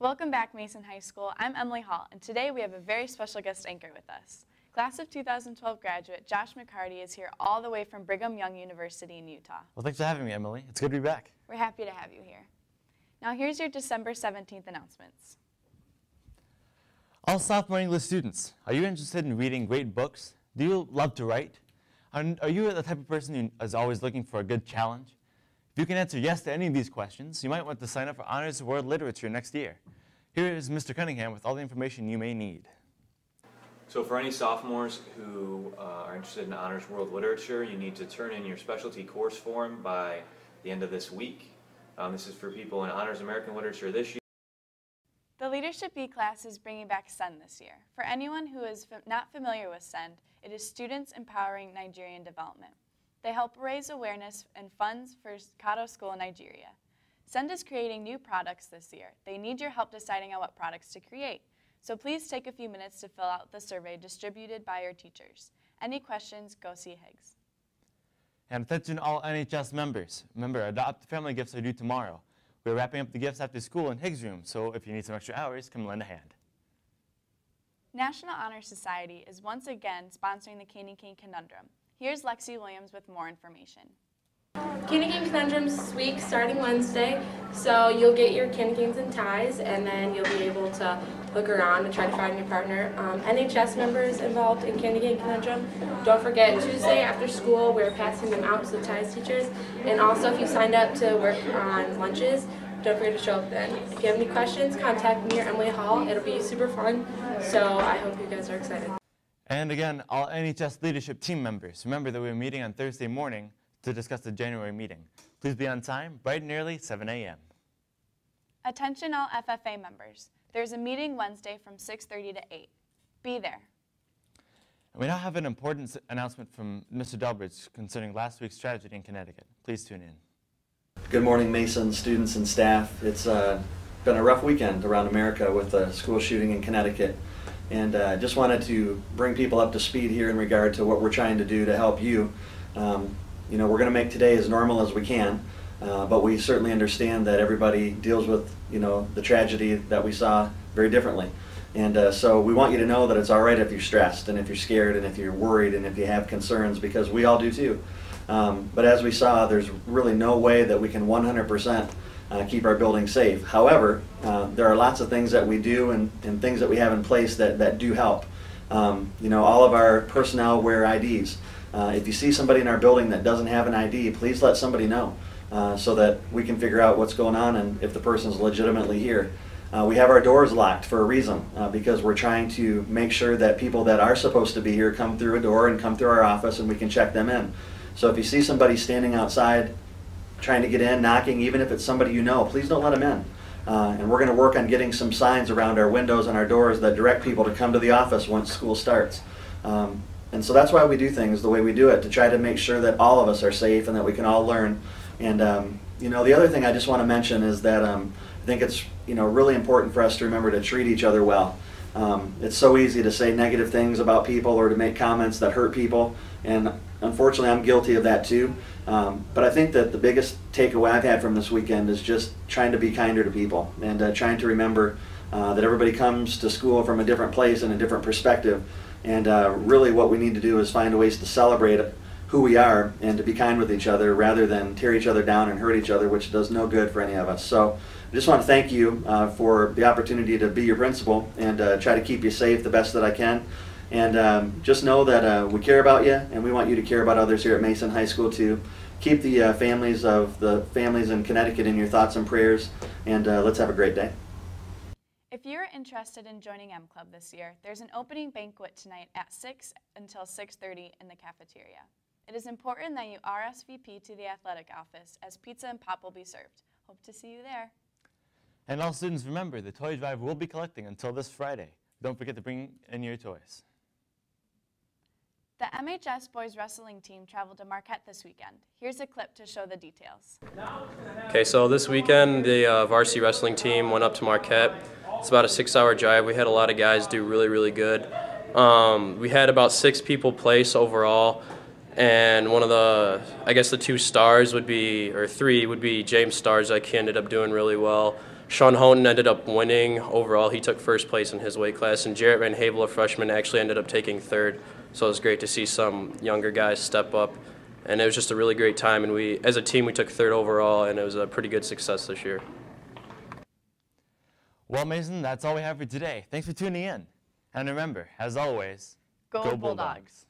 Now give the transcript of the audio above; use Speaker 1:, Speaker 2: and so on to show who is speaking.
Speaker 1: Welcome back, Mason High School. I'm Emily Hall, and today we have a very special guest anchor with us. Class of 2012 graduate Josh McCarty is here all the way from Brigham Young University in Utah.
Speaker 2: Well, thanks for having me, Emily. It's good to be back.
Speaker 1: We're happy to have you here. Now here's your December 17th announcements.
Speaker 2: All sophomore English students, are you interested in reading great books? Do you love to write? Are you the type of person who is always looking for a good challenge? If you can answer yes to any of these questions, you might want to sign up for Honors World Literature next year. Here is Mr. Cunningham with all the information you may need.
Speaker 3: So for any sophomores who are interested in Honors World Literature, you need to turn in your specialty course form by the end of this week. This is for people in Honors American Literature this year.
Speaker 1: The Leadership B class is bringing back SEND this year. For anyone who is not familiar with SEND, it is Students Empowering Nigerian Development. They help raise awareness and funds for Kato School in Nigeria. SEND is creating new products this year. They need your help deciding on what products to create. So please take a few minutes to fill out the survey distributed by your teachers. Any questions, go see Higgs.
Speaker 2: And attention all NHS members. Remember, Adopt Family gifts are due tomorrow. We're wrapping up the gifts after school in Higgs room, so if you need some extra hours, come lend a hand.
Speaker 1: National Honor Society is once again sponsoring the Candy Cane Conundrum. Here's Lexi Williams with more information.
Speaker 4: Candy Cane Conundrums this week starting Wednesday, so you'll get your candy canes and ties, and then you'll be able to look around and try to find your partner. NHS members involved in Candy Cane Conundrum. Don't forget, Tuesday after school we're passing them out to the ties teachers, and also if you signed up to work on lunches, don't forget to show up then. If you have any questions, contact me or Emily Hall. It'll be super fun, so I hope you guys are excited.
Speaker 2: And again, all NHS leadership team members, remember that we're meeting on Thursday morning to discuss the January meeting. Please be on time, bright and early, 7 a.m.
Speaker 1: Attention all FFA members. There's a meeting Wednesday from 6:30 to 8. Be there.
Speaker 2: And we now have an important announcement from Mr. Delbridge concerning last week's tragedy in Connecticut. Please tune in.
Speaker 5: Good morning, Mason students and staff. It's been a rough weekend around America with a school shooting in Connecticut. And just wanted to bring people up to speed here in regard to what we're trying to do to help you. You know, we're going to make today as normal as we can, but we certainly understand that everybody deals with, you know, the tragedy that we saw very differently. And so we want you to know that it's all right if you're stressed and if you're scared and if you're worried and if you have concerns, because we all do too. But as we saw, there's really no way that we can 100% keep our building safe. However, there are lots of things that we do and things that we have in place that do help. You know, all of our personnel wear IDs. If you see somebody in our building that doesn't have an ID, please let somebody know so that we can figure out what's going on and if the person's legitimately here. We have our doors locked for a reason, because we're trying to make sure that people that are supposed to be here come through a door and come through our office and we can check them in. So if you see somebody standing outside trying to get in, knocking, even if it's somebody you know, please don't let them in. And we're going to work on getting some signs around our windows and our doors that direct people to come to the office once school starts. And so that's why we do things the way we do it, to try to make sure that all of us are safe and that we can all learn. And you know, the other thing I just want to mention is that I think it's, you know, really important for us to remember to treat each other well. It's so easy to say negative things about people or to make comments that hurt people, and unfortunately I'm guilty of that too. But I think that the biggest takeaway I've had from this weekend is just trying to be kinder to people and trying to remember that everybody comes to school from a different place and a different perspective. And really what we need to do is find ways to celebrate who we are and to be kind with each other rather than tear each other down and hurt each other, which does no good for any of us. So I just want to thank you for the opportunity to be your principal and try to keep you safe the best that I can. And just know that we care about you and we want you to care about others here at Mason High School too. Keep the families in Connecticut in your thoughts and prayers, and let's have a great day.
Speaker 1: If you're interested in joining M Club this year, there's an opening banquet tonight at 6 until 6:30 in the cafeteria. It is important that you RSVP to the athletic office, as pizza and pop will be served. Hope to see you there.
Speaker 2: And all students, remember, the toy drive will be collecting until this Friday. Don't forget to bring in your toys.
Speaker 1: The MHS boys wrestling team traveled to Marquette this weekend. Here's a clip to show the details.
Speaker 6: Okay, so this weekend the varsity wrestling team went up to Marquette. It's about a 6-hour drive. We had a lot of guys do really, really good. We had about 6 people place overall, and one of the, I guess the 2 stars would be, or 3 would be James Starzak. He ended up doing really well. Sean Houghton ended up winning overall. He took first place in his weight class, and Jarrett Van Havel, a freshman, actually ended up taking third. So it was great to see some younger guys step up, and it was just a really great time. And we, as a team, we took third overall, and it was a pretty good success this year.
Speaker 2: Well, Mason, that's all we have for today. Thanks for tuning in. And remember, as always,
Speaker 1: Go Bulldogs.